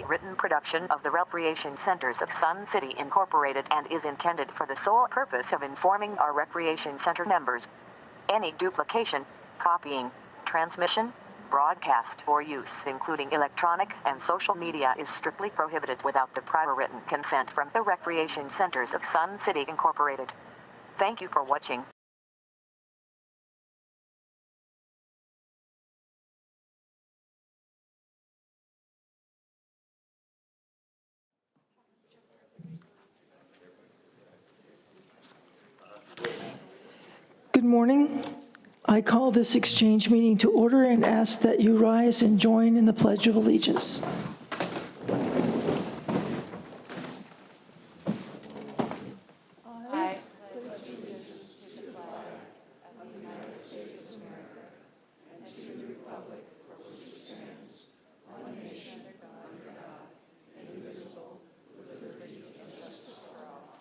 a written production of the Recreation Centers of Sun City Incorporated and is intended for the sole purpose of informing our Recreation Center members. Any duplication, copying, transmission, broadcast, or use, including electronic and social media, is strictly prohibited without the prior written consent from the Recreation Centers of Sun City Incorporated. Thank you for watching. Good morning. I call this exchange meeting to order and ask that you rise and join in the Pledge of Allegiance. I pledge allegiance to the flag of the United States of America and to the republic for which it stands, one nation under God, indivisible, with liberty and justice for all.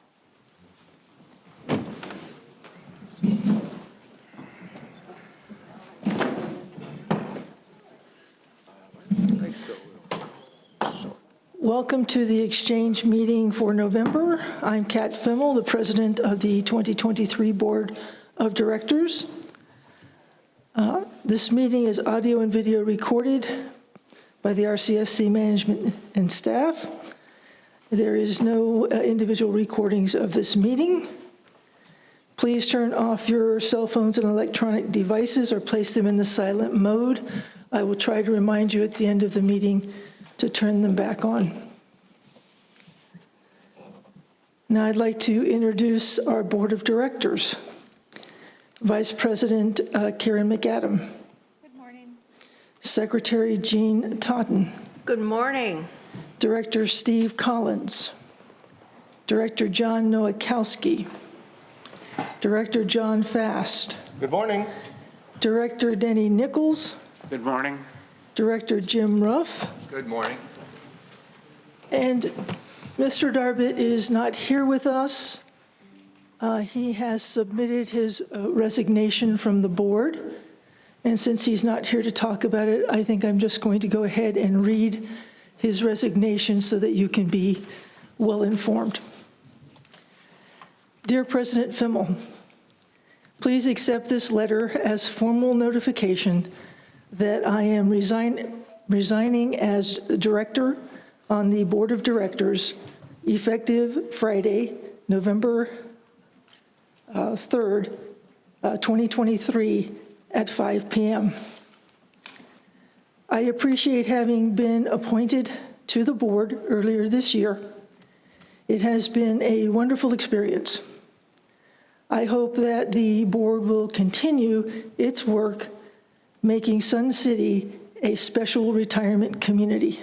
Welcome to the exchange meeting for November. I'm Kat Fimmel, the president of the 2023 Board of Directors. This meeting is audio and video recorded by the RCSC management and staff. There is no individual recordings of this meeting. Please turn off your cell phones and electronic devices or place them in the silent mode. I will try to remind you at the end of the meeting to turn them back on. Now I'd like to introduce our board of directors. Vice President Karen McAdam. Good morning. Secretary Jean Totten. Good morning. Director Steve Collins. Director John Nowakowski. Director John Fast. Good morning. Director Denny Nichols. Good morning. Director Jim Ruff. Good morning. And Mr. Darbit is not here with us. He has submitted his resignation from the board. And since he's not here to talk about it, I think I'm just going to go ahead and read his resignation so that you can be well informed. Dear President Fimmel, please accept this letter as formal notification that I am resigning as director on the board of directors effective Friday, November 3rd, 2023 at 5 p.m. I appreciate having been appointed to the board earlier this year. It has been a wonderful experience. I hope that the board will continue its work making Sun City a special retirement community.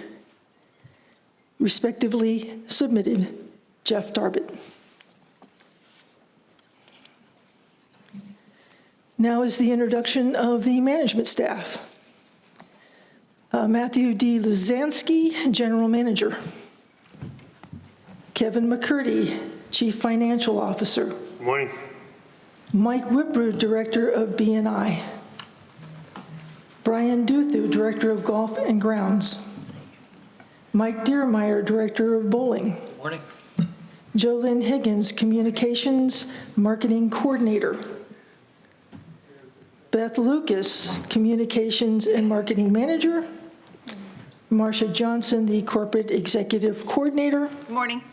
Respectively submitted, Jeff Darbit. Now is the introduction of the management staff. Matthew D. Luzansky, General Manager. Kevin McCurdy, Chief Financial Officer. Good morning. Mike Whitbrew, Director of B&I. Brian Duthu, Director of Golf and Grounds. Mike Diermeyer, Director of Bowling. Morning. Jolynn Higgins, Communications Marketing Coordinator. Beth Lucas, Communications and Marketing Manager. Marcia Johnson, the Corporate Executive Coordinator. Good morning.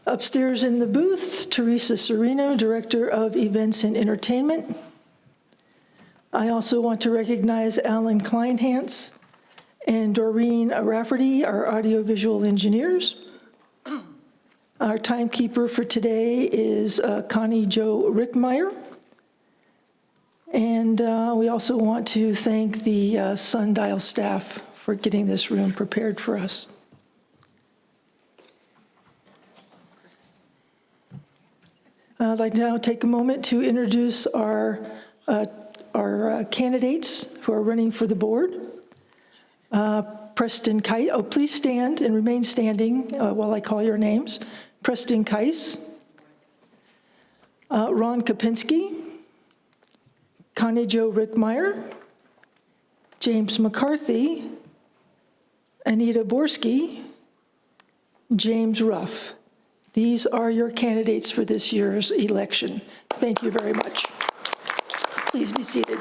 Upstairs in the booth, Teresa Serino, Director of Events and Entertainment. I also want to recognize Alan Kleinhans and Doreen Rafferty, our audiovisual engineers. Our timekeeper for today is Connie Jo Rickmeyer. And we also want to thank the Sundial staff for getting this room prepared for us. I'd like to now take a moment to introduce our candidates who are running for the board. Preston Keiss, please stand and remain standing while I call your names. Preston Keiss, Ron Kopinski, Connie Jo Rickmeyer, James McCarthy, Anita Borski, James Ruff. These are your candidates for this year's election. Thank you very much. Please be seated.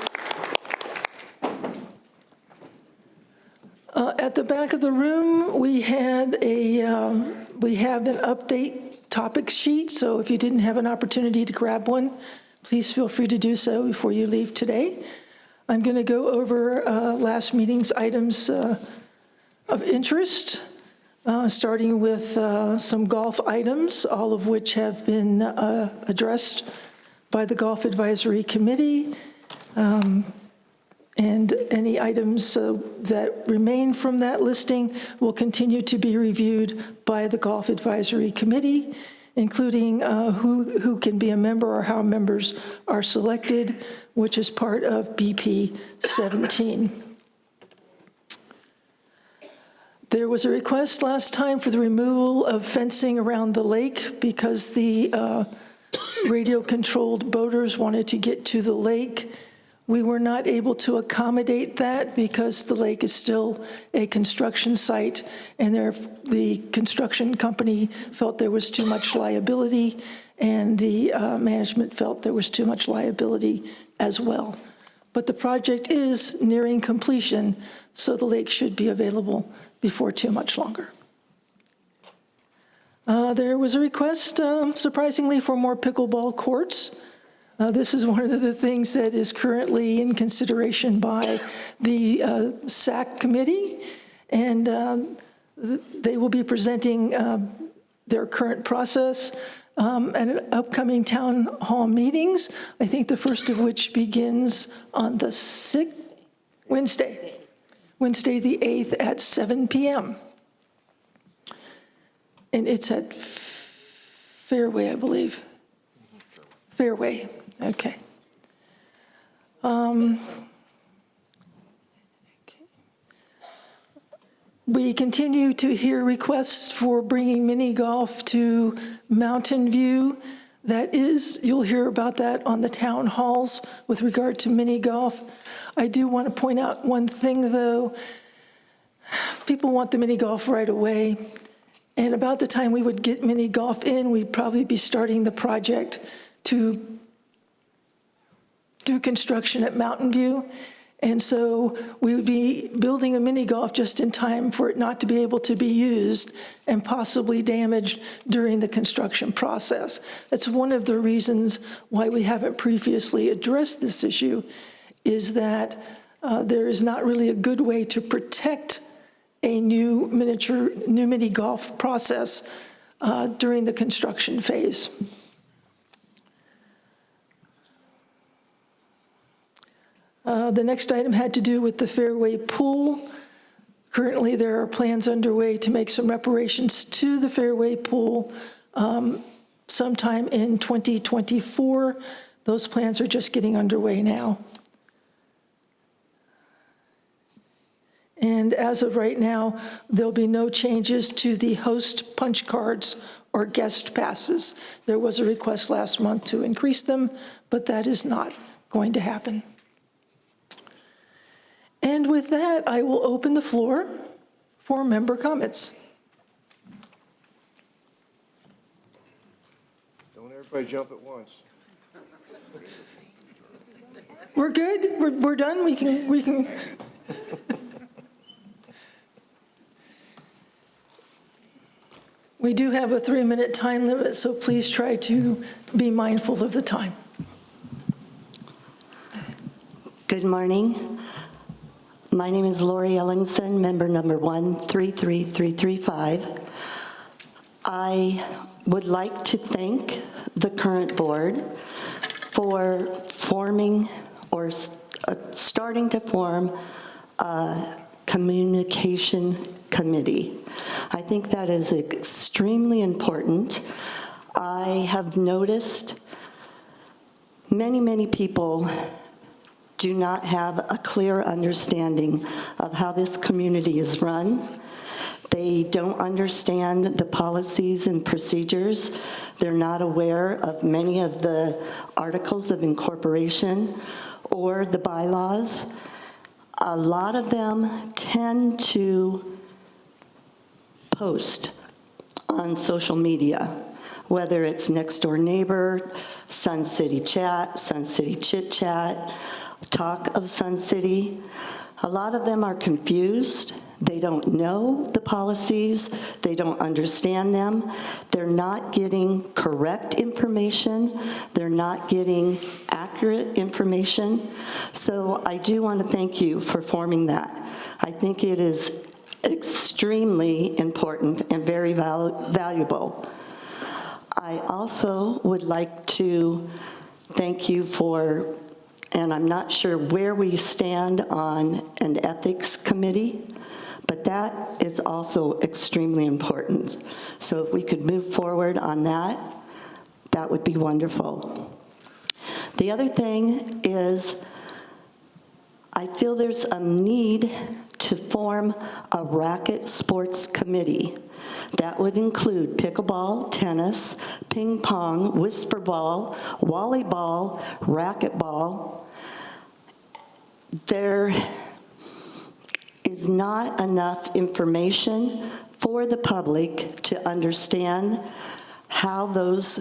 At the back of the room, we have an update topic sheet, so if you didn't have an opportunity to grab one, please feel free to do so before you leave today. I'm going to go over last meeting's items of interest, starting with some golf items, all of which have been addressed by the Golf Advisory Committee. And any items that remain from that listing will continue to be reviewed by the Golf Advisory Committee, including who can be a member or how members are selected, which is part of BP 17. There was a request last time for the removal of fencing around the lake because the radio-controlled boaters wanted to get to the lake. We were not able to accommodate that because the lake is still a construction site, and the construction company felt there was too much liability, and the management felt there was too much liability as well. But the project is nearing completion, so the lake should be available before too much longer. There was a request, surprisingly, for more pickleball courts. This is one of the things that is currently in consideration by the SAC committee, and they will be presenting their current process at upcoming town hall meetings, I think the first of which begins on the Wednesday the 8th at 7 p.m. And it's at Fairway, I believe. Fairway. Okay. We continue to hear requests for bringing mini golf to Mountain View. That is, you'll hear about that on the town halls with regard to mini golf. I do want to point out one thing, though. People want the mini golf right away. And about the time we would get mini golf in, we'd probably be starting the project to do construction at Mountain View. And so we would be building a mini golf just in time for it not to be able to be used and possibly damaged during the construction process. That's one of the reasons why we haven't previously addressed this issue, is that there is not really a good way to protect a new mini golf process during the construction phase. The next item had to do with the Fairway Pool. Currently, there are plans underway to make some reparations to the Fairway Pool sometime in 2024. Those plans are just getting underway now. And as of right now, there'll be no changes to the host punch cards or guest passes. There was a request last month to increase them, but that is not going to happen. And with that, I will open the floor for member comments. Don't everybody jump at once. We're good? We're done? We can. We do have a 3-minute time limit, so please try to be mindful of the time. Good morning. My name is Lori Ellingson, member number 133335. I would like to thank the current board for forming or starting to form a communication committee. I think that is extremely important. I have noticed many people do not have a clear understanding of how this community is run. They don't understand the policies and procedures. They're not aware of many of the articles of incorporation or the bylaws. A lot of them tend to post on social media, whether it's Next Door Neighbor, Sun City Chat, Sun City Chit Chat, Talk of Sun City. A lot of them are confused. They don't know the policies. They don't understand them. They're not getting correct information. They're not getting accurate information. So I do want to thank you for forming that. I think it is extremely important and very valuable. I also would like to thank you for, and I'm not sure where we stand on an ethics committee, but that is also extremely important. So if we could move forward on that, that would be wonderful. The other thing is, I feel there's a need to form a racket sports committee. That would include pickleball, tennis, ping pong, whisper ball, volleyball, racquetball. There is not enough information for the public to understand how those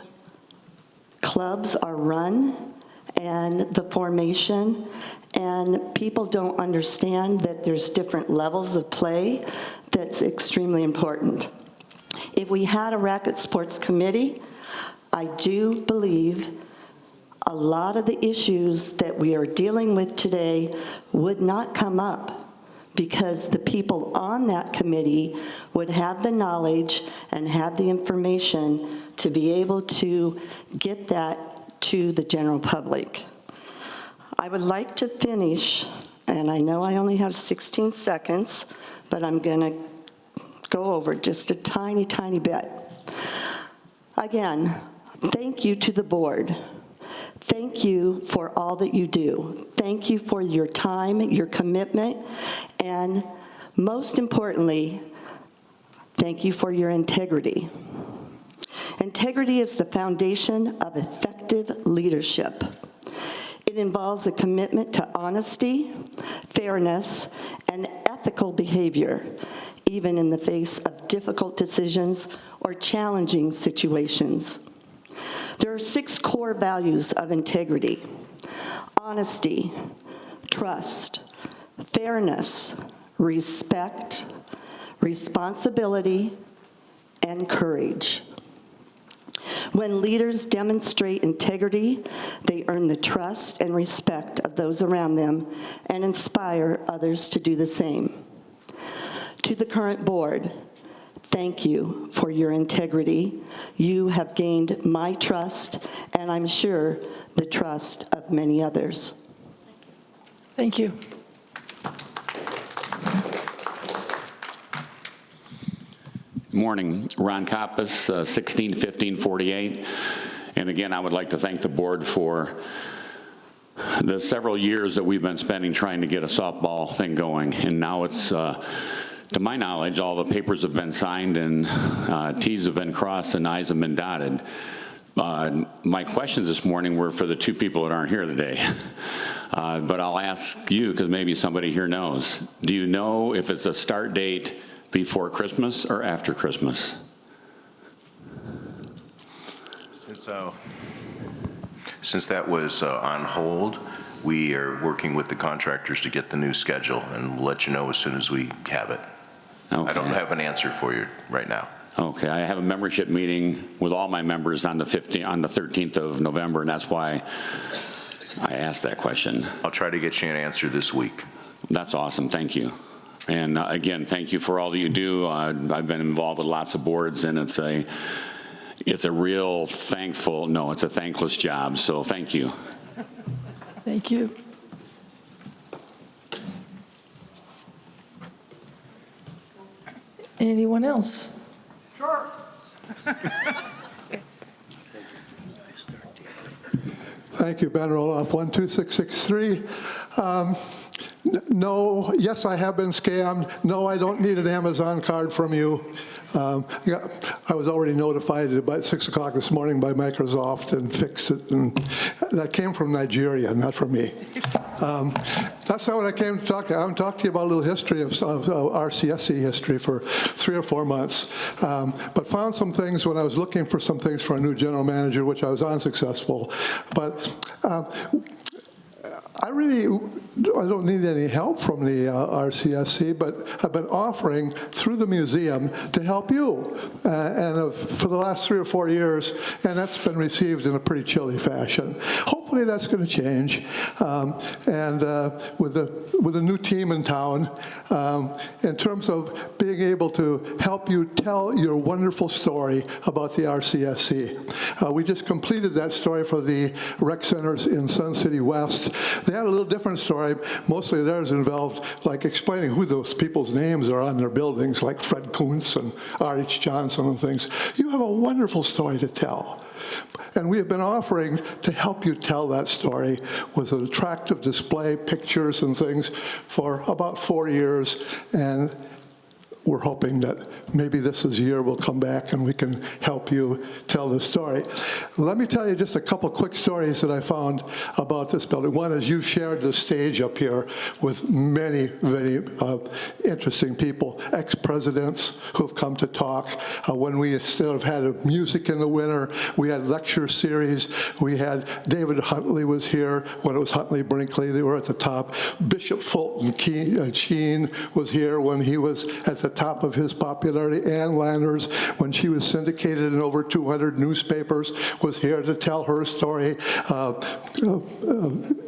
clubs are run and the formation, and people don't understand that there's different levels of play. That's extremely important. If we had a racket sports committee, I do believe a lot of the issues that we are dealing with today would not come up, because the people on that committee would have the knowledge and have the information to be able to get that to the general public. I would like to finish, and I know I only have 16 seconds, but I'm going to go over just a tiny, tiny bit. Again, thank you to the board. Thank you for all that you do. Thank you for your time, your commitment, and most importantly, thank you for your integrity. Integrity is the foundation of effective leadership. It involves a commitment to honesty, fairness, and ethical behavior, even in the face of difficult decisions or challenging situations. There are 6 core values of integrity: honesty, trust, fairness, respect, responsibility, and courage. When leaders demonstrate integrity, they earn the trust and respect of those around them and inspire others to do the same. To the current board, thank you for your integrity. You have gained my trust, and I'm sure the trust of many others. Thank you. Morning, Ron Coppas, 161548. And again, I would like to thank the board for the several years that we've been spending trying to get a softball thing going. And now it's, to my knowledge, all the papers have been signed and T's have been crossed and I's have been dotted. My questions this morning were for the 2 people that aren't here today. But I'll ask you, because maybe somebody here knows. Do you know if it's a start date before Christmas or after Christmas? Since that was on hold, we are working with the contractors to get the new schedule, and we'll let you know as soon as we have it. Okay. I don't have an answer for you right now. Okay, I have a membership meeting with all my members on the 13th of November, and that's why I asked that question. I'll try to get you an answer this week. That's awesome, thank you. And again, thank you for all that you do. I've been involved with lots of boards, and it's a real it's a thankless job, so thank you. Thank you. Anyone else? Sure. Thank you, Ben Roloff, 12663. No, yes, I have been scammed. No, I don't need an Amazon card from you. I was already notified about 6 o'clock this morning by Microsoft and fixed it, and that came from Nigeria, not from me. That's not what I came to talk to you. I want to talk to you about a little history of RCSC history for 3 or 4 months. But found some things when I was looking for some things for a new general manager, which I was unsuccessful. But I don't need any help from the RCSC, but I've been offering through the museum to help you for the last 3 or 4 years, and that's been received in a pretty chilly fashion. Hopefully that's going to change, and with a new team in town, in terms of being able to help you tell your wonderful story about the RCSC. We just completed that story for the rec centers in Sun City West. They had a little different story. Mostly theirs involved like explaining who those people's names are on their buildings, like Fred Kuntz and R.H. Johnson and things. You have a wonderful story to tell. And we have been offering to help you tell that story with an attractive display, pictures and things for about 4 years. And we're hoping that maybe this is the year we'll come back and we can help you tell the story. Let me tell you just a couple quick stories that I found about this building. One is you've shared the stage up here with many, very interesting people, ex-presidents who've come to talk. When we instead of had music in the winter, we had lecture series. We had David Huntley was here when it was Huntley Brinkley. They were at the top. Bishop Fulton Sheen was here when he was at the top of his popularity. Ann Landers, when she was syndicated in over 200 newspapers, was here to tell her story.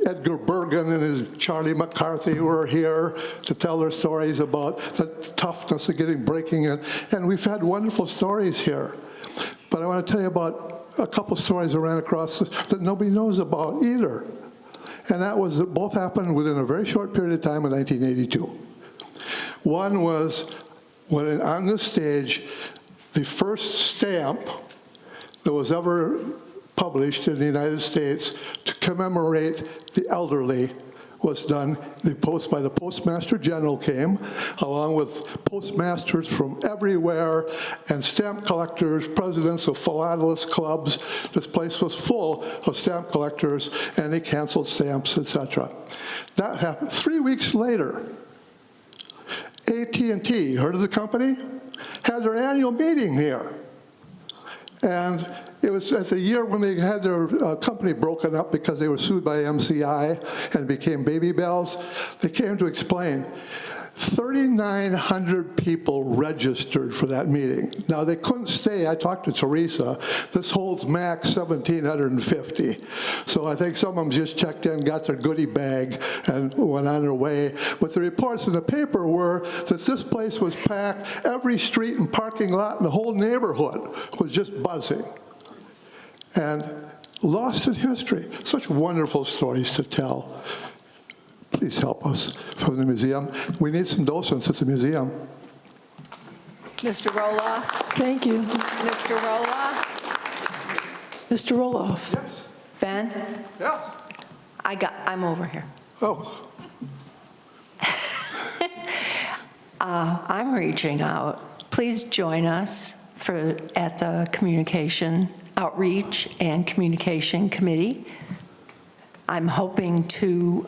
Edgar Bergen and his Charlie McCarthy were here to tell their stories about the toughness of breaking in. And we've had wonderful stories here. But I want to tell you about a couple stories that ran across that nobody knows about either. And that was that both happened within a very short period of time in 1982. One was when on this stage, the first stamp that was ever published in the United States to commemorate the elderly was done. By the Postmaster General came, along with postmasters from everywhere and stamp collectors, presidents of philatelist clubs. This place was full of stamp collectors, and they canceled stamps, etc. That happened 3 weeks later. AT&T, heard of the company? Had their annual meeting here. And it was at the year when they had their company broken up because they were sued by MCI and became Baby Bells. They came to explain. 3,900 people registered for that meeting. Now, they couldn't stay. I talked to Teresa. This holds max 1,750. So I think some of them just checked in, got their goodie bag, and went on their way. But the reports in the paper were that this place was packed. Every street and parking lot in the whole neighborhood was just buzzing. And lost in history. Such wonderful stories to tell. Please help us from the museum. We need some docents at the museum. Mr. Roloff? Thank you. Mr. Roloff? Mr. Roloff? Yes. Ben? Yes. I'm over here. Oh. I'm reaching out. Please join us at the Communication Outreach and Communication Committee. I'm hoping to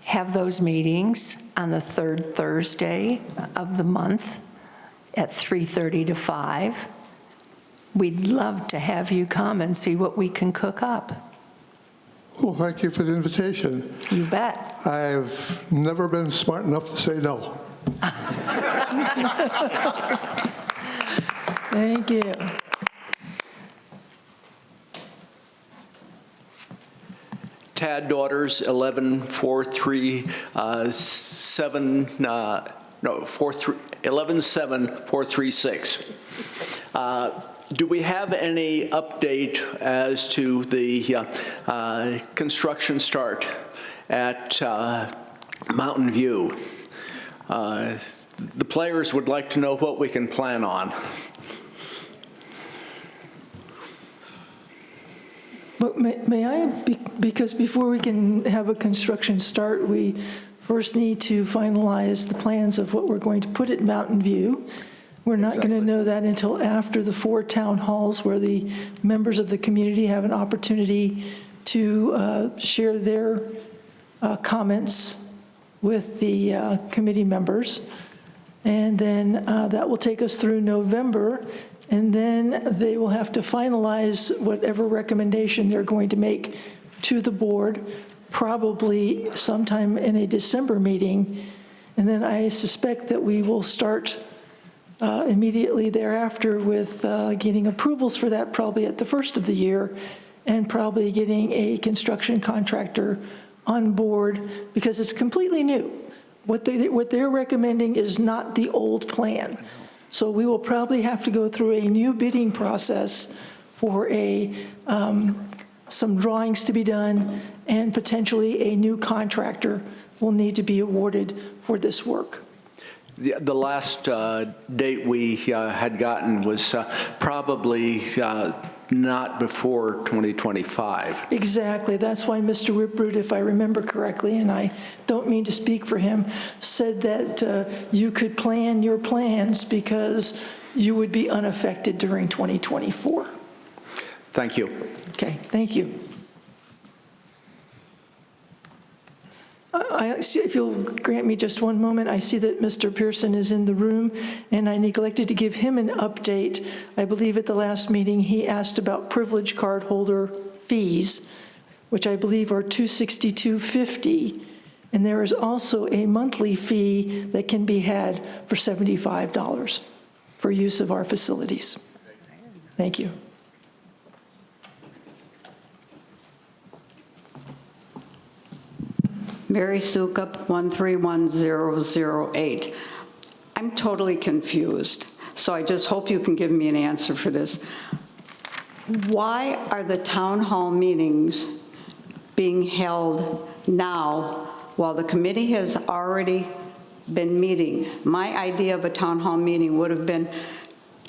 have those meetings on the third Thursday of the month at 3:30 to 5. We'd love to have you come and see what we can cook up. Well, thank you for the invitation. You bet. I've never been smart enough to say no. Thank you. Tad Daughters, 117,436. Do we have any update as to the construction start at Mountain View? The players would like to know what we can plan on. But may I, because before we can have a construction start, we first need to finalize the plans of what we're going to put at Mountain View. We're not going to know that until after the 4 town halls where the members of the community have an opportunity to share their comments with the committee members. And then that will take us through November, and then they will have to finalize whatever recommendation they're going to make to the board, probably sometime in a December meeting. And then I suspect that we will start immediately thereafter with getting approvals for that, probably at the first of the year, and probably getting a construction contractor on board, because it's completely new. What they're recommending is not the old plan. So we will probably have to go through a new bidding process for some drawings to be done, and potentially a new contractor will need to be awarded for this work. The last date we had gotten was probably not before 2025. Exactly. That's why Mr. Whiproot, if I remember correctly, and I don't mean to speak for him, said that you could plan your plans because you would be unaffected during 2024. Thank you. Okay, thank you. If you'll grant me just one moment, I see that Mr. Pearson is in the room, and I neglected to give him an update. I believe at the last meeting he asked about privilege card holder fees, which I believe are $262.50, and there is also a monthly fee that can be had for $75 for use of our facilities. Thank you. Mary Sukup, 131008. I'm totally confused, so I just hope you can give me an answer for this. Why are the town hall meetings being held now while the committee has already been meeting? My idea of a town hall meeting would have been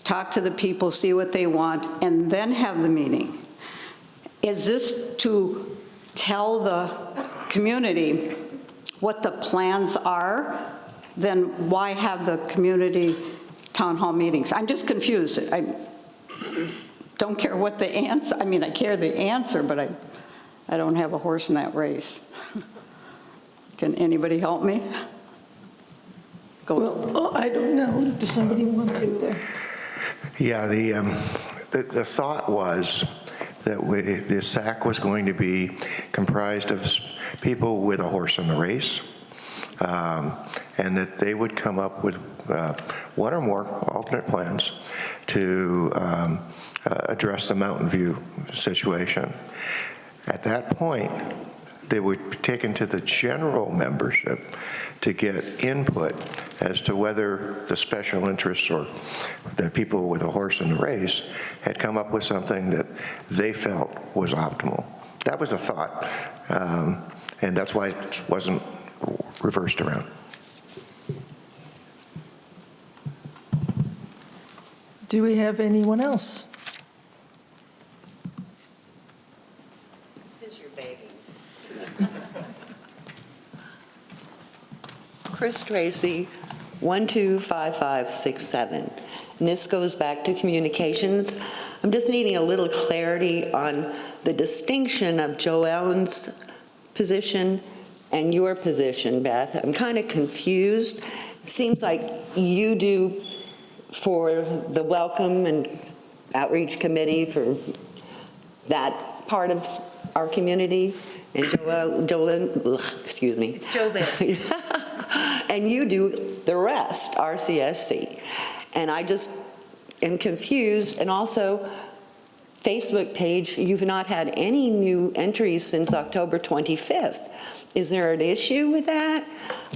talk to the people, see what they want, and then have the meeting. Is this to tell the community what the plans are? Then why have the community town hall meetings? I'm just confused. I don't care what the answer, I mean, I care the answer, but I don't have a horse in that race. Can anybody help me? Go. Well, I don't know. Does somebody want to? Yeah, the thought was that the SAC was going to be comprised of people with a horse in the race, and that they would come up with one or more alternate plans to address the Mountain View situation. At that point, they would be taken to the general membership to get input as to whether the special interests or the people with a horse in the race had come up with something that they felt was optimal. That was the thought, and that's why it wasn't reversed around. Do we have anyone else? Since you're begging. Chris Tracy, 125567. And this goes back to communications. I'm just needing a little clarity on the distinction of Joellen's position and your position, Beth. I'm kind of confused. It seems like you do for the Welcome and Outreach Committee for that part of our community, and Jolene, excuse me. Jolene. And you do the rest, RCSC. And I just am confused. And also, Facebook page, you've not had any new entries since October 25th. Is there an issue with that?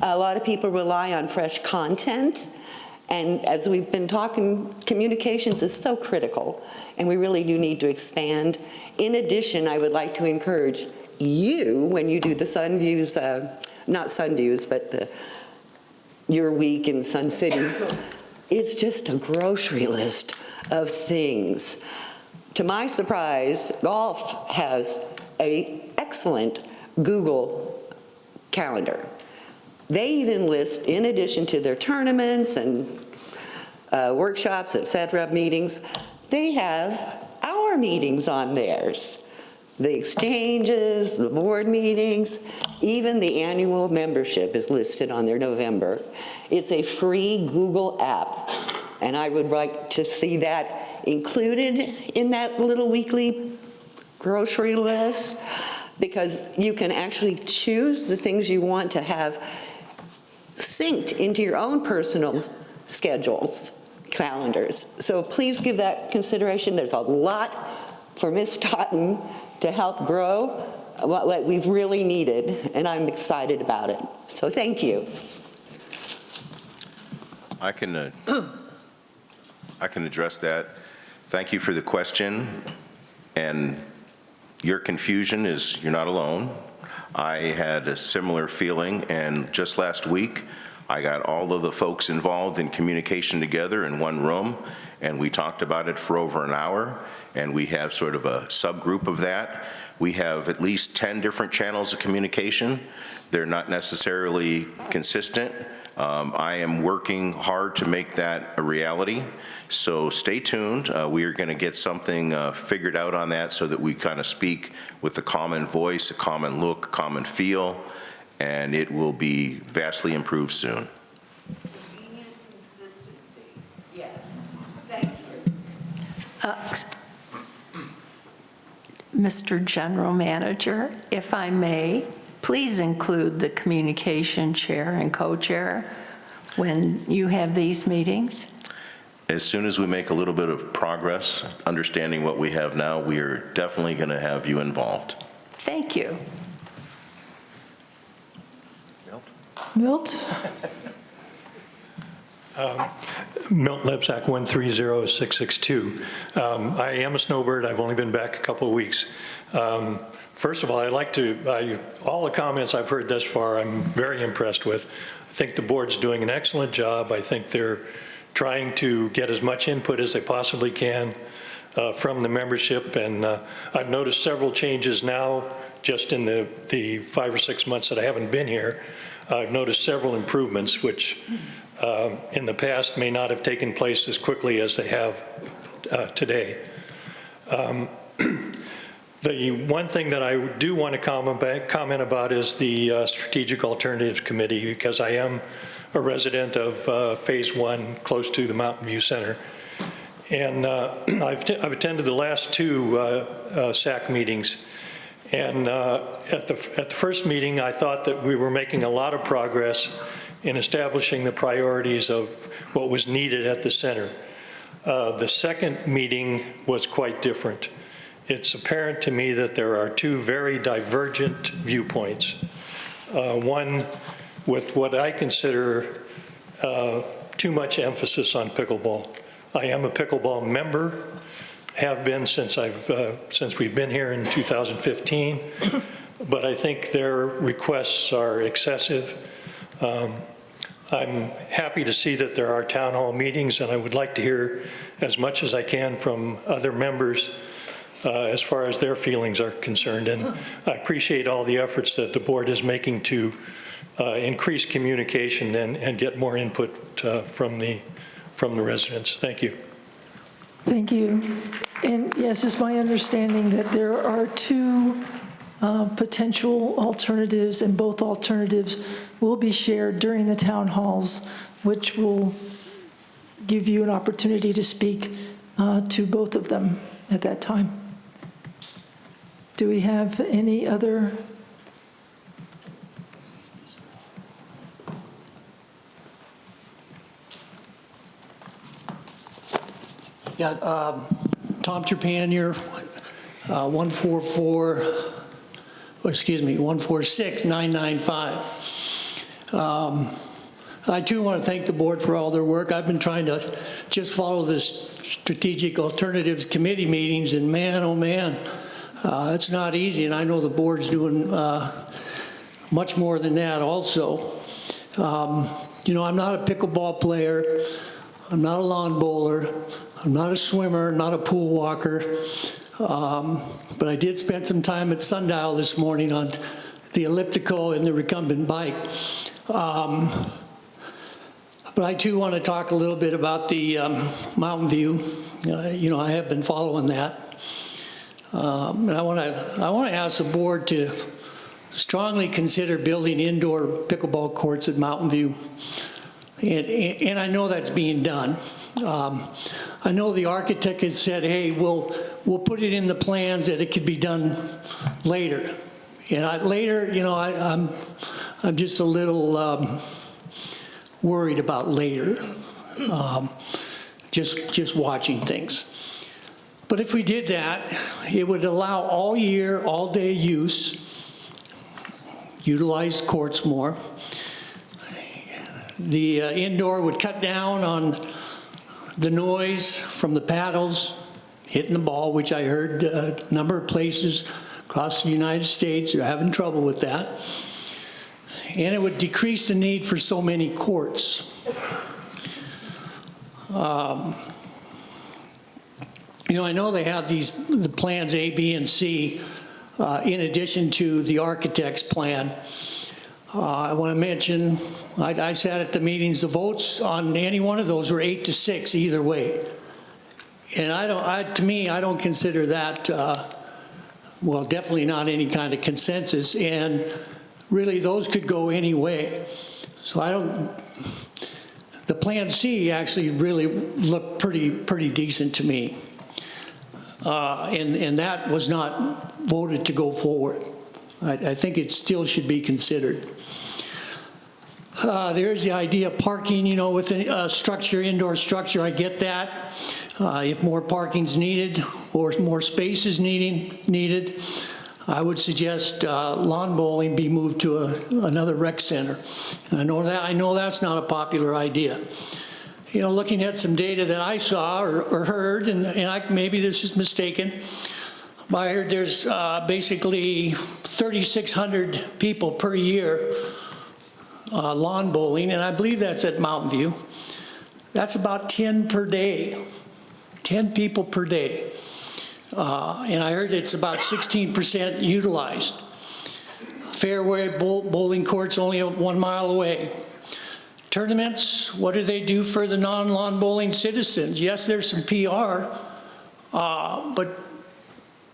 A lot of people rely on fresh content. And as we've been talking, communications is so critical, and we really do need to expand. In addition, I would like to encourage you, when you do the Sun Views, not Sun Views, but your week in Sun City, it's just a grocery list of things. To my surprise, golf has an excellent Google Calendar. They even list, in addition to their tournaments and workshops, et cetera, meetings, they have our meetings on theirs. the exchanges, the board meetings, even the annual membership is listed on their November. It's a free Google app, and I would like to see that included in that little weekly grocery list, because you can actually choose the things you want to have synced into your own personal schedules, calendars. So please give that consideration. There's a lot for Ms. Totten to help grow what we've really needed, and I'm excited about it. So thank you. I can address that. Thank you for the question, and your confusion is, you're not alone. I had a similar feeling, and just last week, I got all of the folks involved in communication together in one room, and we talked about it for over an hour, and we have sort of a subgroup of that. We have at least 10 different channels of communication. They're not necessarily consistent. I am working hard to make that a reality, so stay tuned. We are going to get something figured out on that so that we kind of speak with a common voice, a common look, a common feel, and it will be vastly improved soon. Convenient consistency, yes. Thank you. Mr. General Manager, if I may, please include the communication chair and co-chair when you have these meetings. As soon as we make a little bit of progress, understanding what we have now, we are definitely going to have you involved. Thank you. Milt? Milt Lebsack, 130662. I am a snowbird. I've only been back a couple of weeks. First of all, I'd like to, all the comments I've heard thus far, I'm very impressed with. I think the board's doing an excellent job. I think they're trying to get as much input as they possibly can from the membership, and I've noticed several changes now just in the 5 or 6 months that I haven't been here. I've noticed several improvements, which in the past may not have taken place as quickly as they have today. The one thing that I do want to comment about is the Strategic Alternatives Committee, because I am a resident of Phase 1 close to the Mountain View Center. And I've attended the last 2 SAC meetings. And at the first meeting, I thought that we were making a lot of progress in establishing the priorities of what was needed at the center. The second meeting was quite different. It's apparent to me that there are 2 very divergent viewpoints. One with what I consider too much emphasis on pickleball. I am a pickleball member, have been since we've been here in 2015, but I think their requests are excessive. I'm happy to see that there are town hall meetings, and I would like to hear as much as I can from other members as far as their feelings are concerned. And I appreciate all the efforts that the board is making to increase communication and get more input from the residents. Thank you. Thank you. And yes, it's my understanding that there are 2 potential alternatives, and both alternatives will be shared during the town halls, which will give you an opportunity to speak to both of them at that time. Do we have any other? Yeah, Tom Trepanier, 146-995. I too want to thank the board for all their work. I've been trying to just follow this Strategic Alternatives Committee meetings, and man, oh man, it's not easy, and I know the board's doing much more than that also. You know, I'm not a pickleball player, I'm not a lawn bowler, I'm not a swimmer, not a pool walker, but I did spend some time at Sundial this morning on the elliptical and the recumbent bike. But I too want to talk a little bit about the Mountain View. You know, I have been following that. And I want to ask the board to strongly consider building indoor pickleball courts at Mountain View. And I know that's being done. I know the architect has said, hey, we'll put it in the plans that it could be done later. And later, you know, I'm just a little worried about later, just watching things. But if we did that, it would allow all year, all day use, utilize courts more. The indoor would cut down on the noise from the paddles hitting the ball, which I heard a number of places across the United States are having trouble with that. And it would decrease the need for so many courts. You know, I know they have the plans A, B, and C in addition to the architect's plan. I want to mention, I sat at the meetings, the votes on any one of those were 8-6 either way. And to me, I don't consider that, well, definitely not any kind of consensus. And really, those could go any way. So the Plan C actually really looked pretty decent to me. And that was not voted to go forward. I think it still should be considered. There's the idea of parking, you know, with a structure, indoor structure, I get that. If more parking's needed or more space is needed, I would suggest lawn bowling be moved to another rec center. And I know that's not a popular idea. You know, looking at some data that I saw or heard, and maybe this is mistaken, but I heard there's basically 3,600 people per year lawn bowling, and I believe that's at Mountain View. That's about 10 per day, 10 people per day. And I heard it's about 16% utilized. Fairway bowling courts only 1 mile away. Tournaments, what do they do for the non-lawn bowling citizens? Yes, there's some PR, but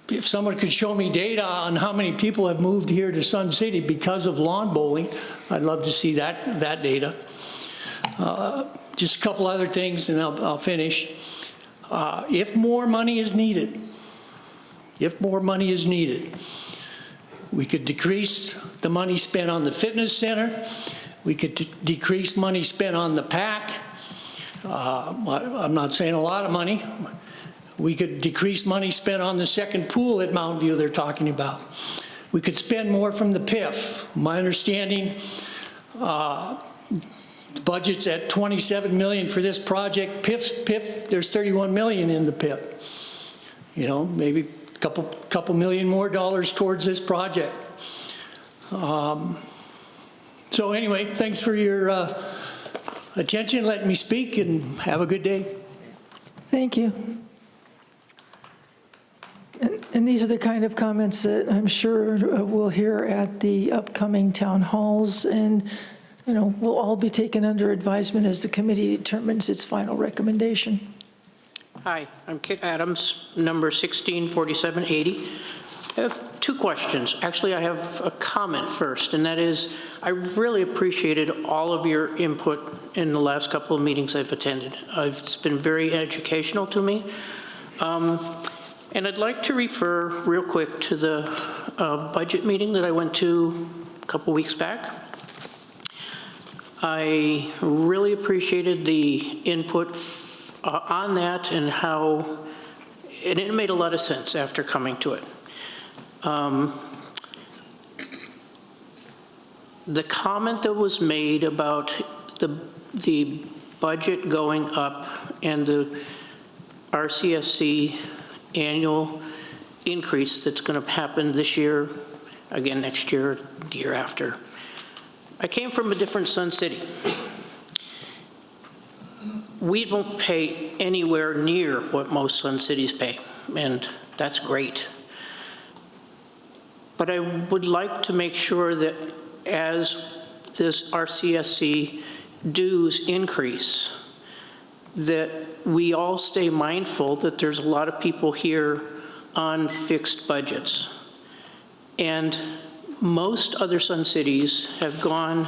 if someone could show me data on how many people have moved here to Sun City because of lawn bowling, I'd love to see that data. Just a couple other things and I'll finish. If more money is needed, we could decrease the money spent on the fitness center. We could decrease money spent on the PAC. I'm not saying a lot of money. We could decrease money spent on the second pool at Mountain View they're talking about. We could spend more from the PIF. My understanding, the budget's at $27 million for this project. PIF, there's $31 million in the PIF. You know, maybe a couple million more dollars towards this project. So anyway, thanks for your attention, letting me speak, and have a good day. Thank you. And these are the kind of comments that I'm sure we'll hear at the upcoming town halls, and you know, will all be taken under advisement as the committee determines its final recommendation. Hi, I'm Kit Adams, number 164780. I have two questions. Actually, I have a comment first, and that is, I really appreciated all of your input in the last couple of meetings I've attended. It's been very educational to me. And I'd like to refer real quick to the budget meeting that I went to a couple weeks back. I really appreciated the input on that and how, and it made a lot of sense after coming to it. The comment that was made about the budget going up and the RCSC annual increase that's going to happen this year, again next year, the year after. I came from a different Sun City. We don't pay anywhere near what most Sun Cities pay, and that's great. But I would like to make sure that as this RCSC dues increase, that we all stay mindful that there's a lot of people here on fixed budgets. And most other Sun cities have gone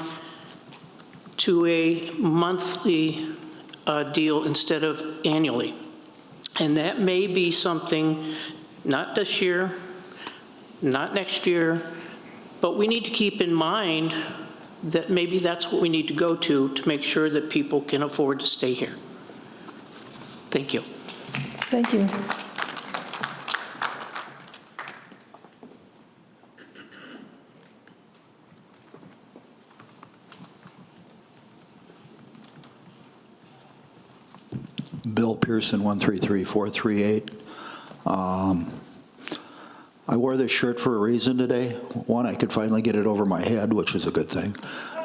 to a monthly deal instead of annually. And that may be something, not this year, not next year, but we need to keep in mind that maybe that's what we need to go to make sure that people can afford to stay here. Thank you. Thank you. Bill Pearson, 133438. I wore this shirt for a reason today. One, I could finally get it over my head, which is a good thing.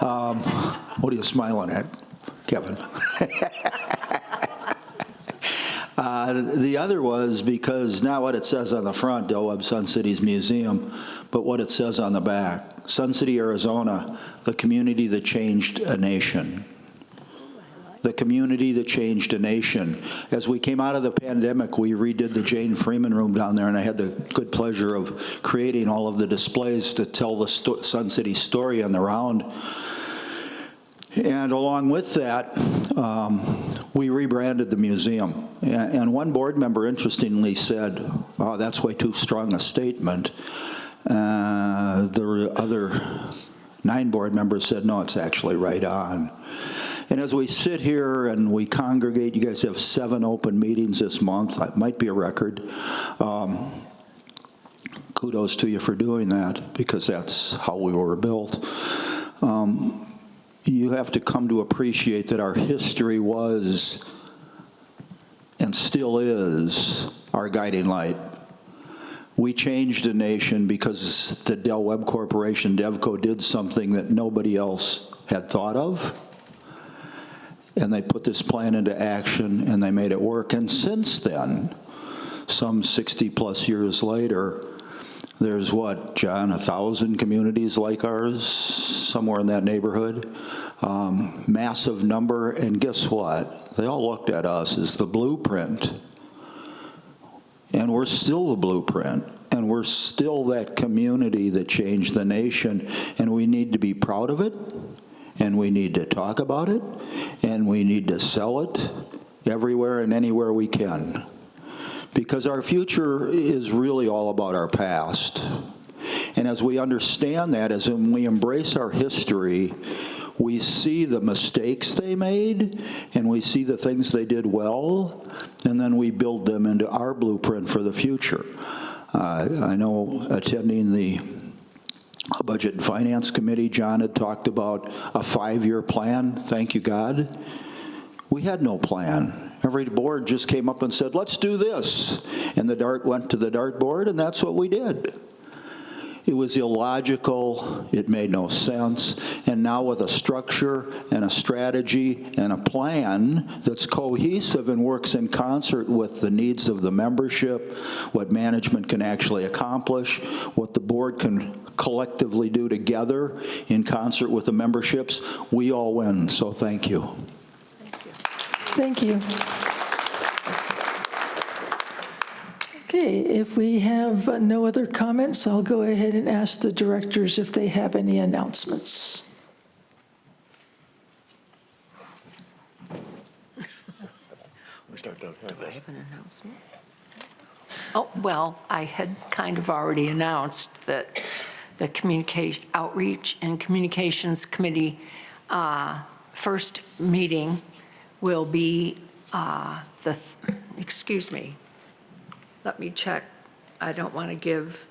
What are you smiling at, Kevin? The other was because not what it says on the front, Del Webb Sun City's museum, but what it says on the back. Sun City, Arizona, the community that changed a nation. The community that changed a nation. As we came out of the pandemic, we redid the Jane Freeman room down there, and I had the good pleasure of creating all of the displays to tell the Sun City story on the round. And along with that, we rebranded the museum. And one board member interestingly said, "Oh, that's way too strong a statement." The other 9 board members said, "No, it's actually right on." And as we sit here and we congregate, you guys have 7 open meetings this month. It might be a record. Kudos to you for doing that, because that's how we were built. You have to come to appreciate that our history was and still is our guiding light. We changed a nation because the Del Webb Corporation, DevCo, did something that nobody else had thought of. And they put this plan into action, and they made it work. And since then, some 60-plus years later, there's what, John, 1,000 communities like ours, somewhere in that neighborhood. Massive number, and guess what? They all looked at us as the blueprint. And we're still the blueprint, and we're still that community that changed the nation, and we need to be proud of it, and we need to talk about it, and we need to sell it everywhere and anywhere we can. Because our future is really all about our past. And as we understand that, as we embrace our history, we see the mistakes they made, and we see the things they did well, and then we build them into our blueprint for the future. I know attending the Budget and Finance Committee, John had talked about a 5-year plan. Thank you, God. We had no plan. Every board just came up and said, let's do this. And the dart went to the dartboard, and that's what we did. It was illogical. It made no sense. And now with a structure and a strategy and a plan that's cohesive and works in concert with the needs of the membership, what management can actually accomplish, what the board can collectively do together in concert with the memberships, we all win. So thank you. Thank you. Okay, if we have no other comments, I'll go ahead and ask the directors if they have any announcements. I have an announcement. Oh, well, I had kind of already announced that the Communication Outreach and Communications Committee first meeting will be excuse me, let me check. I don't want to give,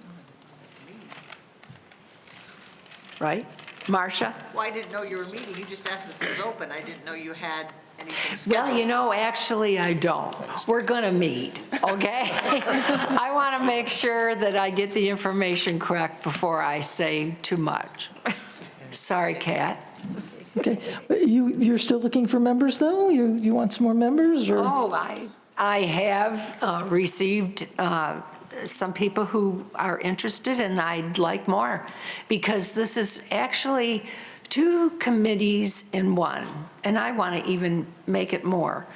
right? Marcia? Well, I didn't know you were meeting. You just asked if it was open. I didn't know you had anything scheduled. Well, you know, actually, I don't. We're going to meet, okay? I want to make sure that I get the information correct before I say too much. Sorry, Kat. Okay, but you're still looking for members, though? You want some more members, or? Oh, I have received some people who are interested, and I'd like more, because this is actually 2 committees in one, and I want to even make it more.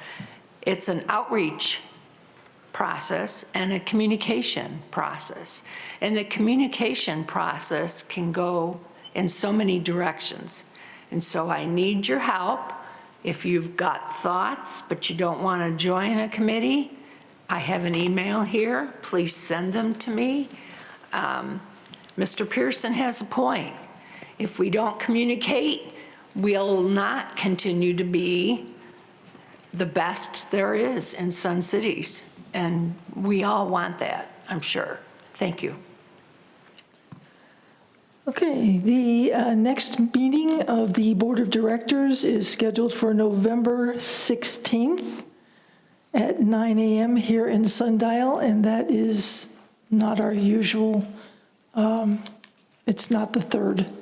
It's an outreach process and a communication process. And the communication process can go in so many directions. And so I need your help. If you've got thoughts, but you don't want to join a committee, I have an email here. Please send them to me. Mr. Pearson has a point. If we don't communicate, we'll not continue to be the best there is in Sun Cities. And we all want that, I'm sure. Thank you. Okay, the next meeting of the Board of Directors is scheduled for November 16th at 9 a.m. here in Sundial, and that is not our usual, it's not the 3rd.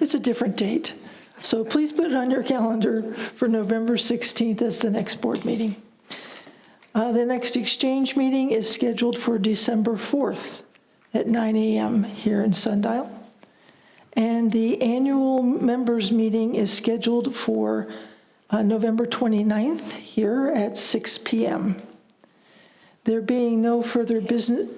It's a different date. So please put it on your calendar for November 16th as the next board meeting. The next exchange meeting is scheduled for December 4th at 9 a.m. here in Sundial. And the annual members meeting is scheduled for November 29th here at 6 p.m. There being no further business.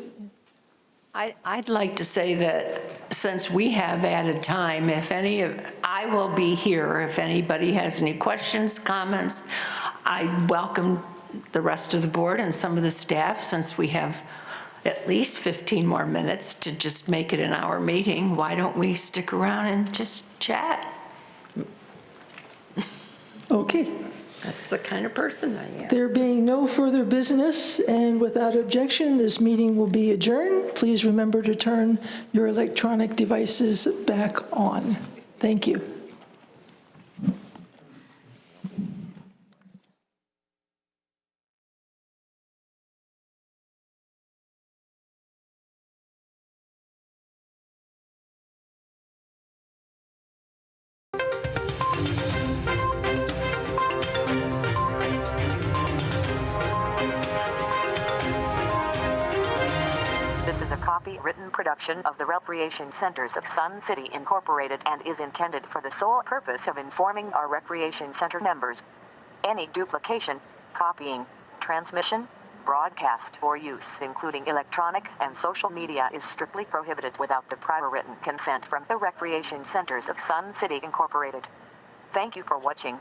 I'd like to say that since we have added time, I will be here if anybody has any questions, comments. I welcome the rest of the board and some of the staff, since we have at least 15 more minutes to just make it an hour meeting. Why don't we stick around and just chat? Okay. That's the kind of person I am. There being no further business and without objection, this meeting will be adjourned. Please remember to turn your electronic devices back on. Thank you. This is a copyrighted production of the Recreation Centers of Sun City Incorporated and is intended for the sole purpose of informing our Recreation Center members. Any duplication, copying, transmission, broadcast, or use, including electronic and social media, is strictly prohibited without the prior written consent from the Recreation Centers of Sun City Incorporated. Thank you for watching.